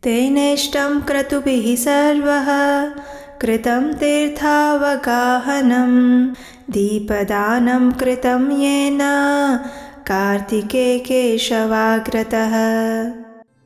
तेनेष्टं क्रतुभिः सर्वः कृतं तीर्थावगाहनं दीपदानं कृतं येन कार्तिके केशवाग्रतः।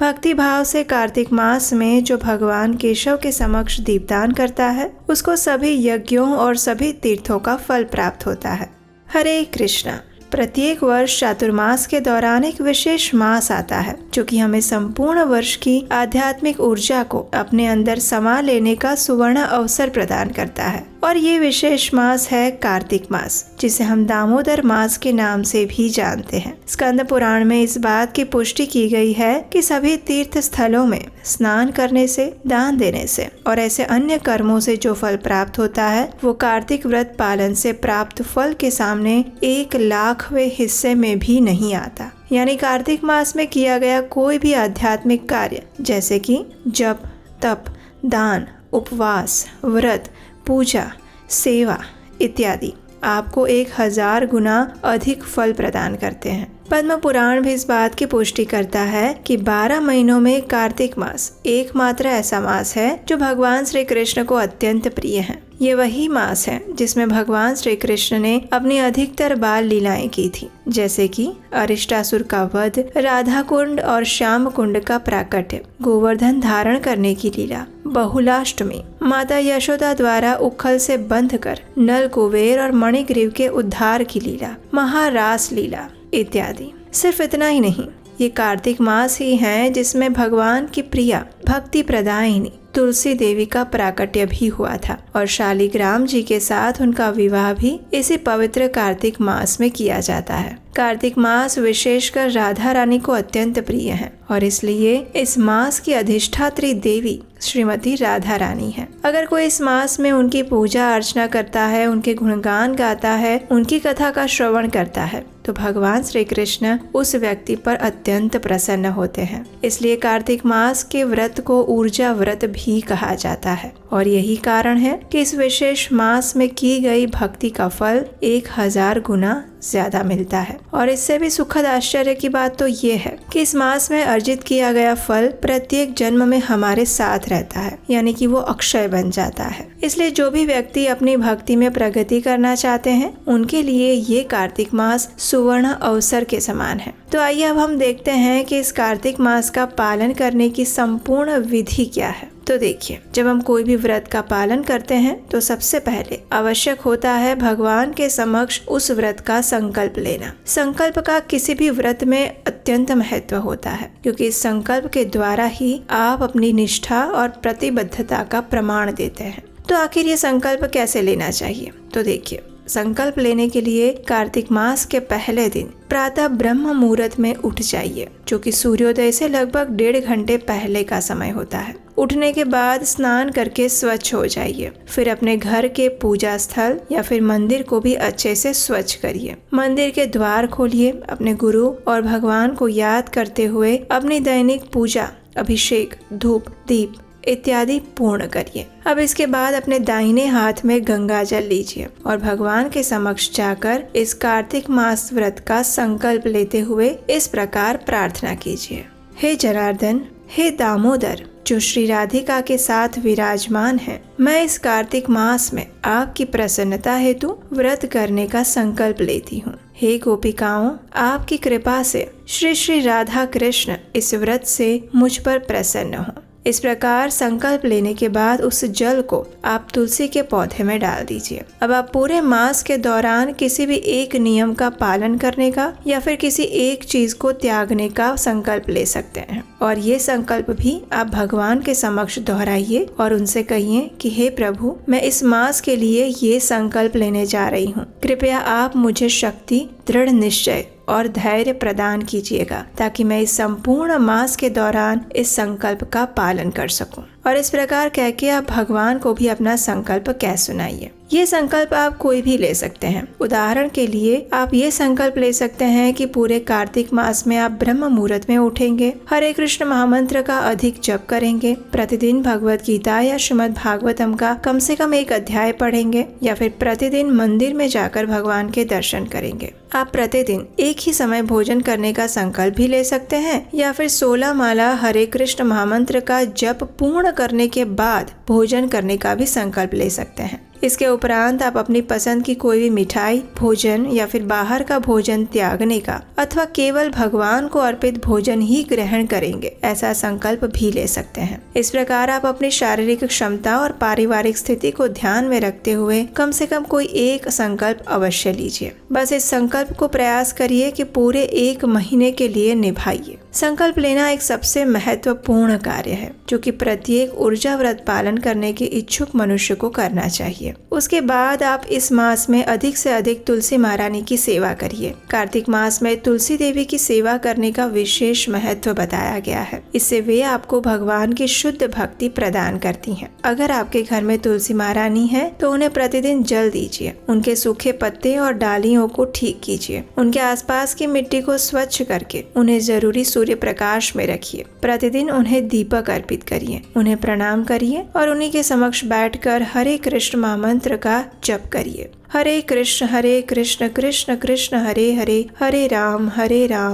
भक्ति भाव से कार्तिक मास में जो भगवान केशव के समक्ष दीपदान करता है उसको सभी यज्ञों और सभी तीर्थों का फल प्राप्त होता है। हरे कृष्णा। प्रत्येक वर्ष चातुर्मास के दौरान एक विशेष मास आता है जो कि हमें संपूर्ण वर्ष की आध्यात्मिक ऊर्जा को अपने अंदर समा लेने का सुवर्ण अवसर प्रदान करता है। और ये विशेष मास है कार्तिक मास, जिसे हम दामोदर मास के नाम से भी जानते हैं। स्कंद पुराण में इस बात की पुष्टि की गई है कि सभी तीर्थ स्थलों में स्नान करने से, दान देने से और ऐसे अन्य कर्मों से जो फल प्राप्त होता है वो कार्तिक व्रत पालन से प्राप्त फल के सामने 1,00,000वें हिस्से में भी नहीं आता। यानी कार्तिक मास में किया गया कोई भी आध्यात्मिक कार्य जैसे कि जप, तप, दान, उपवास, व्रत, पूजा, सेवा इत्यादि आपको 1000 गुना अधिक फल प्रदान करते हैं। पद्म पुराण भी इस बात की पुष्टि करता है कि 12 महीनों में कार्तिक मास एकमात्र ऐसा मास है जो भगवान श्री कृष्ण को अत्यंत प्रिय है। ये वही मास है जिसमें भगवान श्री कृष्ण ने अपनी अधिकतर बाल लीलाएं की थी, जैसे कि अरिष्टासुर का वध, राधा कुंड और श्याम कुंड का प्राकट्य, गोवर्धन धारण करने की लीला, बहुलाष्टमी, माता यशोदा द्वारा उखल से बंध कर नल कुबेर और मणिग्रीव के उद्धार की लीला, महारास लीला इत्यादि। सिर्फ इतना ही नहीं, ये कार्तिक मास ही है जिसमें भगवान की प्रिया भक्ति प्रदायिनी तुलसी देवी का प्राकट्य भी हुआ था और शालिग्राम जी के साथ उनका विवाह भी इसी पवित्र कार्तिक मास में किया जाता है। कार्तिक मास विशेषकर राधा रानी को अत्यंत प्रिय है और इसलिए इस मास की अधिष्ठात्री देवी श्रीमती राधा रानी है। अगर कोई इस मास में उनकी पूजा अर्चना करता है, उनके गुणगान गाता है, उनकी कथा का श्रवण करता है तो भगवान श्री कृष्ण उस व्यक्ति पर अत्यंत प्रसन्न होते हैं। इसलिए कार्तिक मास के व्रत को ऊर्जा व्रत भी कहा जाता है और यही कारण है कि इस विशेष मास में की गई भक्ति का फल 1000 गुना ज्यादा मिलता है। और इससे भी सुखद आश्चर्य की बात तो ये है कि इस मास में अर्जित किया गया फल प्रत्येक जन्म में हमारे साथ रहता है, यानी कि वो अक्षय बन जाता है। इसलिए जो भी व्यक्ति अपनी भक्ति में प्रगति करना चाहते हैं उनके लिए ये कार्तिक मास सुवर्ण अवसर के समान है। तो आइए अब हम देखते हैं कि इस कार्तिक मास का पालन करने की संपूर्ण विधि क्या है। तो देखिए, जब हम कोई भी व्रत का पालन करते हैं तो सबसे पहले आवश्यक होता है भगवान के समक्ष उस व्रत का संकल्प लेना। संकल्प का किसी भी व्रत में अत्यंत महत्व होता है क्योंकि इस संकल्प के द्वारा ही आप अपनी निष्ठा और प्रतिबद्धता का प्रमाण देते हैं। तो आखिर ये संकल्प कैसे लेना चाहिए? तो देखिए, संकल्प लेने के लिए कार्तिक मास के पहले दिन प्रातः ब्रह्म मुहूर्त में उठ जाइए, जो कि सूर्योदय से लगभग 1.5 घंटे पहले का समय होता है। उठने के बाद स्नान करके स्वच्छ हो जाइए। फिर अपने घर के पूजा स्थल या फिर मंदिर को भी अच्छे से स्वच्छ करिए। मंदिर के द्वार खोलिए, अपने गुरु और भगवान को याद करते हुए अपनी दैनिक पूजा, अभिषेक, धूप, दीप इत्यादि पूर्ण करिए। अब इसके बाद अपने दाहिने हाथ में गंगा जल लीजिए और भगवान के समक्ष जाकर इस कार्तिक मास व्रत का संकल्प लेते हुए इस प्रकार प्रार्थना कीजिए। हे जनार्दन, हे दामोदर, जो श्री राधिका के साथ विराजमान है, मैं इस कार्तिक मास में आपकी प्रसन्नता हेतु व्रत करने का संकल्प लेती हूँ। हे गोपिकाओं, आपकी कृपा से श्री श्री राधा कृष्ण इस व्रत से मुझ पर प्रसन्न हो। इस प्रकार संकल्प लेने के बाद उस जल को आप तुलसी के पौधे में डाल दीजिए। अब आप पूरे मास के दौरान किसी भी एक नियम का पालन करने का या फिर किसी एक चीज को त्यागने का संकल्प ले सकते हैं और ये संकल्प भी आप भगवान के समक्ष दोहराइए और उनसे कहिए कि हे प्रभु, मैं इस मास के लिए ये संकल्प लेने जा रही हूँ। कृपया आप मुझे शक्ति, दृढ़ निश्चय और धैर्य प्रदान कीजिएगा ताकि मैं इस संपूर्ण मास के दौरान इस संकल्प का पालन कर सकूं। और इस प्रकार कह के आप भगवान को भी अपना संकल्प कह सुनाइए। ये संकल्प आप कोई भी ले सकते हैं। उदाहरण के लिए आप ये संकल्प ले सकते हैं कि पूरे कार्तिक मास में आप ब्रह्म मुहूर्त में उठेंगे, हरे कृष्ण महामंत्र का अधिक जप करेंगे, प्रतिदिन भगवत गीता या श्रीमद् भागवतम का कम से कम एक अध्याय पढ़ेंगे, या फिर प्रतिदिन मंदिर में जाकर भगवान के दर्शन करेंगे। आप प्रतिदिन एक ही समय भोजन करने का संकल्प भी ले सकते हैं, या फिर 16 माला हरे कृष्ण महामंत्र का जप पूर्ण करने के बाद भोजन करने का भी संकल्प ले सकते हैं। इसके उपरांत आप अपनी पसंद की कोई भी मिठाई, भोजन या फिर बाहर का भोजन त्यागने का अथवा केवल भगवान को अर्पित भोजन ही ग्रहण करेंगे, ऐसा संकल्प भी ले सकते हैं। इस प्रकार आप अपनी शारीरिक क्षमता और पारिवारिक स्थिति को ध्यान में रखते हुए कम से कम कोई एक संकल्प अवश्य लीजिए। बस इस संकल्प को प्रयास करिए कि पूरे 1 महीने के लिए निभाइए। संकल्प लेना एक सबसे महत्वपूर्ण कार्य है जो कि प्रत्येक ऊर्जा व्रत पालन करने के इच्छुक मनुष्य को करना चाहिए। उसके बाद आप इस मास में अधिक से अधिक तुलसी महारानी की सेवा करिए। कार्तिक मास में तुलसी देवी की सेवा करने का विशेष महत्व बताया गया है। इससे वे आपको भगवान की शुद्ध भक्ति प्रदान करती हैं। अगर आपके घर में तुलसी महारानी है तो उन्हें प्रतिदिन जल दीजिए, उनके सूखे पत्ते और डालियों को ठीक कीजिए, उनके आसपास की मिट्टी को स्वच्छ करके उन्हें जरूरी सूर्य प्रकाश में रखिए। प्रतिदिन उन्हें दीपक अर्पित करिए, उन्हें प्रणाम करिए और उन्हीं के समक्ष बैठकर हरे कृष्ण महामंत्र का जप करिए। हरे कृष्ण कृष्ण कृष्ण हरे हरे, हरे राम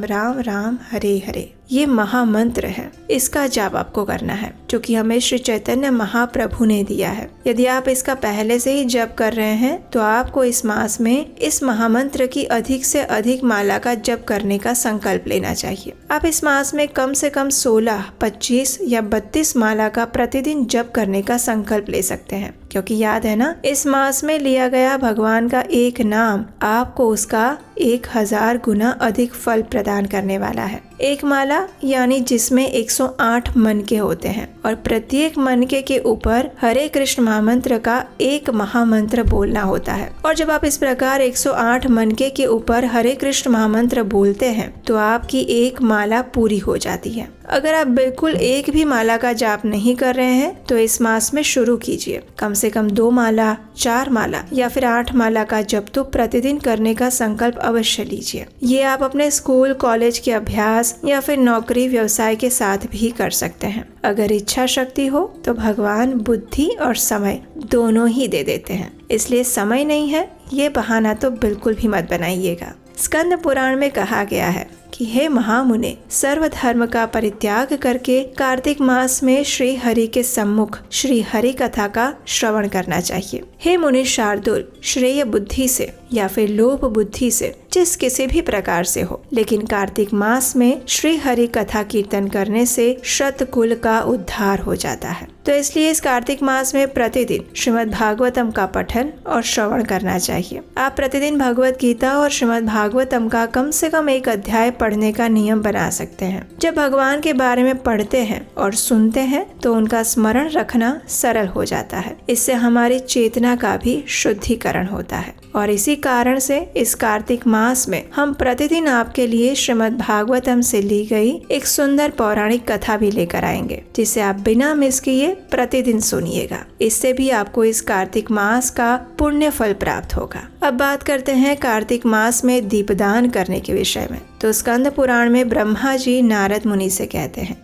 राम राम हरे हरे। ये महामंत्र है, इसका जाप आपको करना है जो कि हमें श्री चैतन्य महाप्रभु ने दिया है। यदि आप इसका पहले से ही जप कर रहे हैं तो आपको इस मास में इस महामंत्र की अधिक से अधिक माला का जप करने का संकल्प लेना चाहिए। आप इस मास में कम से कम 16, 25 या 32 माला का प्रतिदिन जप करने का संकल्प ले सकते हैं, क्योंकि याद है ना, इस मास में लिया गया भगवान का एक नाम आपको उसका 1000 गुना अधिक फल प्रदान करने वाला है। एक माला यानी जिसमें 108 मनके होते हैं और प्रत्येक मनके के ऊपर हरे कृष्ण महामंत्र का एक महामंत्र बोलना होता है। और जब आप इस प्रकार 108 मनके के ऊपर हरे कृष्ण महामंत्र बोलते हैं तो आपकी एक माला पूरी हो जाती है। अगर आप बिल्कुल एक भी माला का जाप नहीं कर रहे हैं तो इस मास में शुरू कीजिए। कम से कम 2 माला, 4 माला या फिर 8 माला का जप तो प्रतिदिन करने का संकल्प अवश्य लीजिए। ये आप अपने स्कूल, कॉलेज के अभ्यास या फिर नौकरी, व्यवसाय के साथ भी कर सकते हैं। अगर इच्छा शक्ति हो तो भगवान बुद्धि और समय दोनों ही दे देते हैं, इसलिए समय नहीं है ये बहाना तो बिल्कुल भी मत बनाइएगा। स्कंद पुराण में कहा गया है कि हे महामुने, सर्व धर्म का परित्याग करके कार्तिक मास में श्री हरि के सम्मुख श्री हरि कथा का श्रवण करना चाहिए। हे मुनि शार्दुल, श्रेय बुद्धि से या फिर लोभ बुद्धि से, जिस किसी भी प्रकार से हो, लेकिन कार्तिक मास में श्री हरि कथा कीर्तन करने से शतकुल का उद्धार हो जाता है। तो इसलिए इस कार्तिक मास में प्रतिदिन श्रीमद् भागवतम का पठन और श्रवण करना चाहिए। आप प्रतिदिन भगवत गीता और श्रीमद् भागवतम का कम से कम एक अध्याय पढ़ने का नियम बना सकते हैं। जब भगवान के बारे में पढ़ते हैं और सुनते हैं तो उनका स्मरण रखना सरल हो जाता है। इससे हमारी चेतना का भी शुद्धिकरण होता है और इसी कारण से इस कार्तिक मास में हम प्रतिदिन आपके लिए श्रीमद् भागवतम से ली गई एक सुंदर पौराणिक कथा भी लेकर आएंगे, जिसे आप बिना मिस किए प्रतिदिन सुनिएगा। इससे भी आपको इस कार्तिक मास का पुण्य फल प्राप्त होगा। अब बात करते हैं कार्तिक मास में दीपदान करने के विषय में। तो स्कंद पुराण में ब्रह्मा जी नारद मुनि से कहते हैं,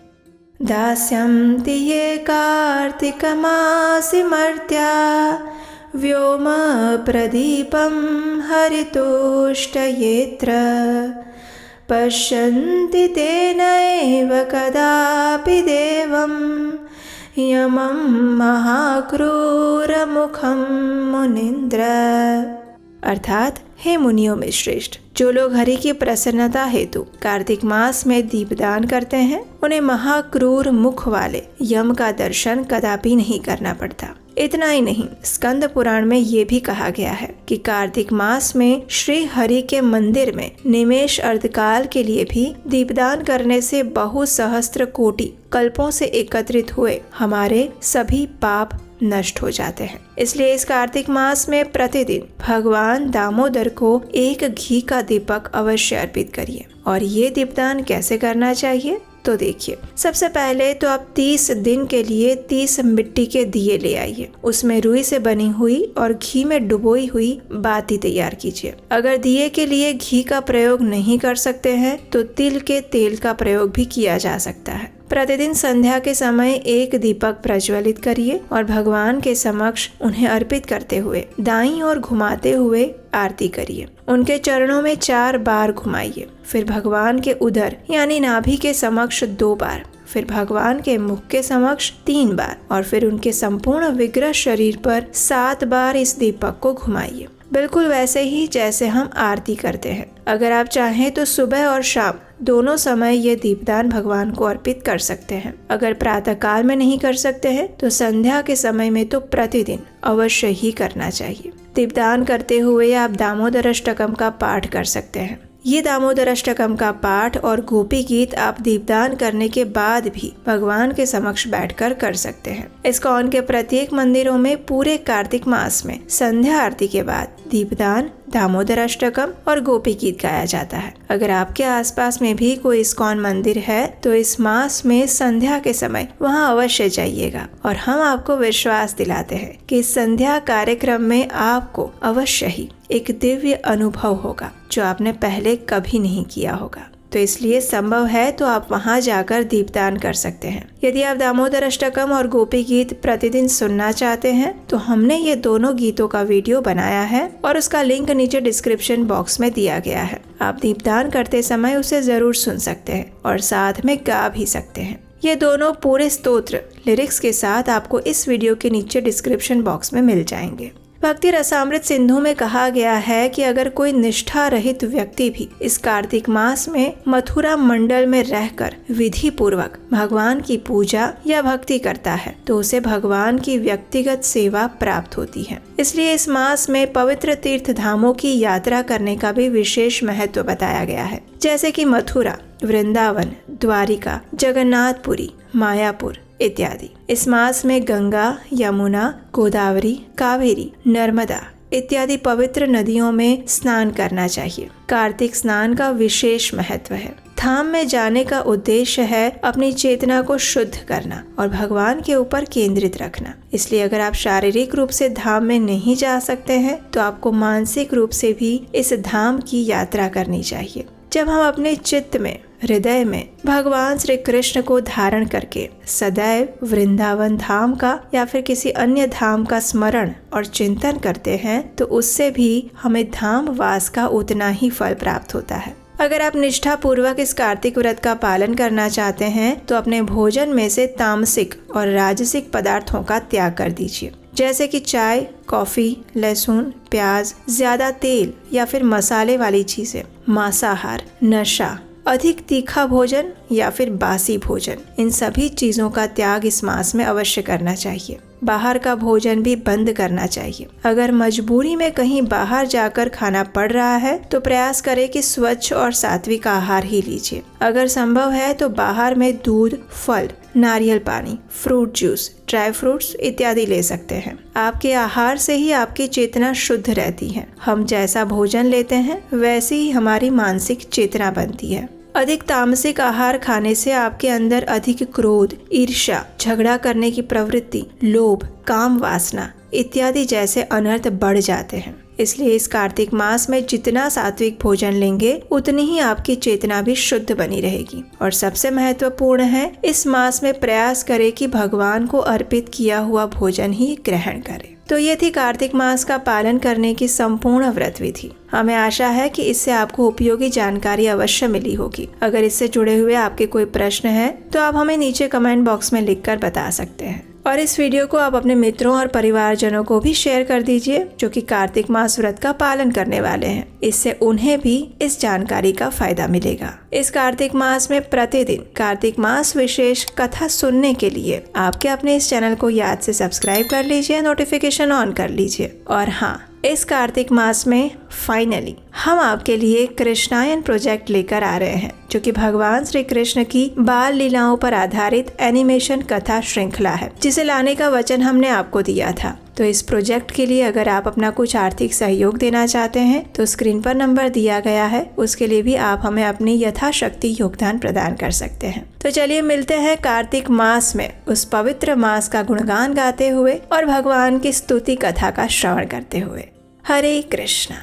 दास्यन्ति ये कार्तिक मासि मर्त्या व्योम प्रदीपं हरितोष्टयेत्र पश्यन्ति तेनैव कदापि देवं यमं महाक्रूरमुखं मुनीन्द्र। अर्थात हे मुनियों में श्रेष्ठ, जो लोग हरि की प्रसन्नता हेतु कार्तिक मास में दीपदान करते हैं उन्हें महाक्रूर मुख वाले यम का दर्शन कदापि नहीं करना पड़ता। इतना ही नहीं, स्कंद पुराण में ये भी कहा गया है कि कार्तिक मास में श्री हरि के मंदिर में निमेष अर्धकाल के लिए भी दीपदान करने से बहु सहस्त्र कोटि कल्पों से एकत्रित हुए हमारे सभी पाप नष्ट हो जाते हैं। इसलिए इस कार्तिक मास में प्रतिदिन भगवान दामोदर को एक घी का दीपक अवश्य अर्पित करिए। और ये दीपदान कैसे करना चाहिए तो देखिए, सबसे पहले तो आप 30 दिन के लिए 30 मिट्टी के दिए ले आइए। उसमें रुई से बनी हुई और घी में डुबोई हुई बाती तैयार कीजिए। अगर दिए के लिए घी का प्रयोग नहीं कर सकते हैं तो तिल के तेल का प्रयोग भी किया जा सकता है। प्रतिदिन संध्या के समय एक दीपक प्रज्वलित करिए और भगवान के समक्ष उन्हें अर्पित करते हुए दाईं ओर घुमाते हुए आरती करिए। उनके चरणों में 4 बार घुमाइए। फिर भगवान के उदर यानी नाभि के समक्ष 2 बार, फिर भगवान के मुख के समक्ष 3 बार और फिर उनके संपूर्ण विग्रह शरीर पर 7 बार इस दीपक को घुमाइए, बिल्कुल वैसे ही जैसे हम आरती करते हैं। अगर आप चाहें तो सुबह और शाम दोनों समय ये दीपदान भगवान को अर्पित कर सकते हैं। अगर प्रातः काल में नहीं कर सकते हैं तो संध्या के समय में तो प्रतिदिन अवश्य ही करना चाहिए। दीपदान करते हुए आप दामोदर अष्टकम का पाठ कर सकते हैं। ये दामोदर अष्टकम का पाठ और गोपी गीत आप दीपदान करने के बाद भी भगवान के समक्ष बैठकर कर सकते हैं। इस्कॉन के प्रत्येक मंदिरों में पूरे कार्तिक मास में संध्या आरती के बाद दीपदान, दामोदर अष्टकम और गोपी गीत गाया जाता है। अगर आपके आसपास में भी कोई इस्कॉन मंदिर है तो इस मास में संध्या के समय वहां अवश्य जाइएगा और हम आपको विश्वास दिलाते हैं कि इस संध्या कार्यक्रम में आपको अवश्य ही एक दिव्य अनुभव होगा जो आपने पहले कभी नहीं किया होगा। तो इसलिए संभव है तो आप वहां जाकर दीपदान कर सकते हैं। यदि आप दामोदर अष्टकम और गोपी गीत प्रतिदिन सुनना चाहते हैं तो हमने ये दोनों गीतों का वीडियो बनाया है और उसका लिंक नीचे डिस्क्रिप्शन बॉक्स में दिया गया है। आप दीपदान करते समय उसे जरूर सुन सकते हैं और साथ में गा भी सकते हैं। ये दोनों पूरे स्तोत्र लिरिक्स के साथ आपको इस वीडियो के नीचे डिस्क्रिप्शन बॉक्स में मिल जाएंगे। भक्ति रसामृत सिंधु में कहा गया है कि अगर कोई निष्ठा रहित व्यक्ति भी इस कार्तिक मास में मथुरा मंडल में रहकर विधि पूर्वक भगवान की पूजा या भक्ति करता है तो उसे भगवान की व्यक्तिगत सेवा प्राप्त होती है। इसलिए इस मास में पवित्र तीर्थ धामों की यात्रा करने का भी विशेष महत्व बताया गया है, जैसे कि मथुरा, वृंदावन, द्वारिका, जगन्नाथपुरी, मायापुर इत्यादि। इस मास में गंगा, यमुना, गोदावरी, कावेरी, नर्मदा इत्यादि पवित्र नदियों में स्नान करना चाहिए। कार्तिक स्नान का विशेष महत्व है। धाम में जाने का उद्देश्य है अपनी चेतना को शुद्ध करना और भगवान के ऊपर केंद्रित रखना। इसलिए अगर आप शारीरिक रूप से धाम में नहीं जा सकते हैं तो आपको मानसिक रूप से भी इस धाम की यात्रा करनी चाहिए। जब हम अपने चित्त में, हृदय में भगवान श्री कृष्ण को धारण करके सदैव वृंदावन धाम का या फिर किसी अन्य धाम का स्मरण और चिंतन करते हैं तो उससे भी हमें धाम वास का उतना ही फल प्राप्त होता है। अगर आप निष्ठा पूर्वक इस कार्तिक व्रत का पालन करना चाहते हैं तो अपने भोजन में से तामसिक और राजसिक पदार्थों का त्याग कर दीजिए, जैसे कि चाय, कॉफी, लहसुन, प्याज, ज्यादा तेल या फिर मसाले वाली चीजें, मांसाहार, नशा, अधिक तीखा भोजन या फिर बासी भोजन, इन सभी चीजों का त्याग इस मास में अवश्य करना चाहिए। बाहर का भोजन भी बंद करना चाहिए। अगर मजबूरी में कहीं बाहर जाकर खाना पड़ रहा है तो प्रयास करें कि स्वच्छ और सात्विक आहार ही लीजिए। अगर संभव है तो बाहर में दूध, फल, नारियल पानी, फ्रूट जूस, ड्राई फ्रूट्स इत्यादि ले सकते हैं। आपके आहार से ही आपकी चेतना शुद्ध रहती है। हम जैसा भोजन लेते हैं वैसे ही हमारी मानसिक चेतना बनती है। अधिक तामसिक आहार खाने से आपके अंदर अधिक क्रोध, ईर्ष्या, झगड़ा करने की प्रवृत्ति, लोभ, काम वासना इत्यादि जैसे अनर्थ बढ़ जाते हैं। इसलिए इस कार्तिक मास में जितना सात्विक भोजन लेंगे उतनी ही आपकी चेतना भी शुद्ध बनी रहेगी। और सबसे महत्वपूर्ण है, इस मास में प्रयास करें कि भगवान को अर्पित किया हुआ भोजन ही ग्रहण करें। तो ये थी कार्तिक मास का पालन करने की संपूर्ण व्रत विधि। हमें आशा है कि इससे आपको उपयोगी जानकारी अवश्य मिली होगी। अगर इससे जुड़े हुए आपके कोई प्रश्न है तो आप हमें नीचे कमेंट बॉक्स में लिखकर बता सकते हैं। और इस वीडियो को आप अपने मित्रों और परिवारजनों को भी शेयर कर दीजिए जो कि कार्तिक मास व्रत का पालन करने वाले हैं। इससे उन्हें भी इस जानकारी का फायदा मिलेगा। इस कार्तिक मास में प्रतिदिन कार्तिक मास विशेष कथा सुनने के लिए आपके अपने इस चैनल को याद से सब्सक्राइब कर लीजिए, नोटिफिकेशन ऑन कर लीजिए। और हाँ, इस कार्तिक मास में फाइनली हम आपके लिए कृष्णायन प्रोजेक्ट लेकर आ रहे हैं, जो कि भगवान श्री कृष्ण की बाल लीलाओं पर आधारित एनिमेशन कथा श्रृंखला है, जिसे लाने का वचन हमने आपको दिया था। तो इस प्रोजेक्ट के लिए अगर आप अपना कुछ आर्थिक सहयोग देना चाहते हैं तो स्क्रीन पर नंबर दिया गया है, उसके लिए भी आप हमें अपनी यथाशक्ति योगदान प्रदान कर सकते हैं। तो चलिए मिलते हैं कार्तिक मास में उस पवित्र मास का गुणगान गाते हुए और भगवान की स्तुति कथा का श्रवण करते हुए। हरे कृष्णा।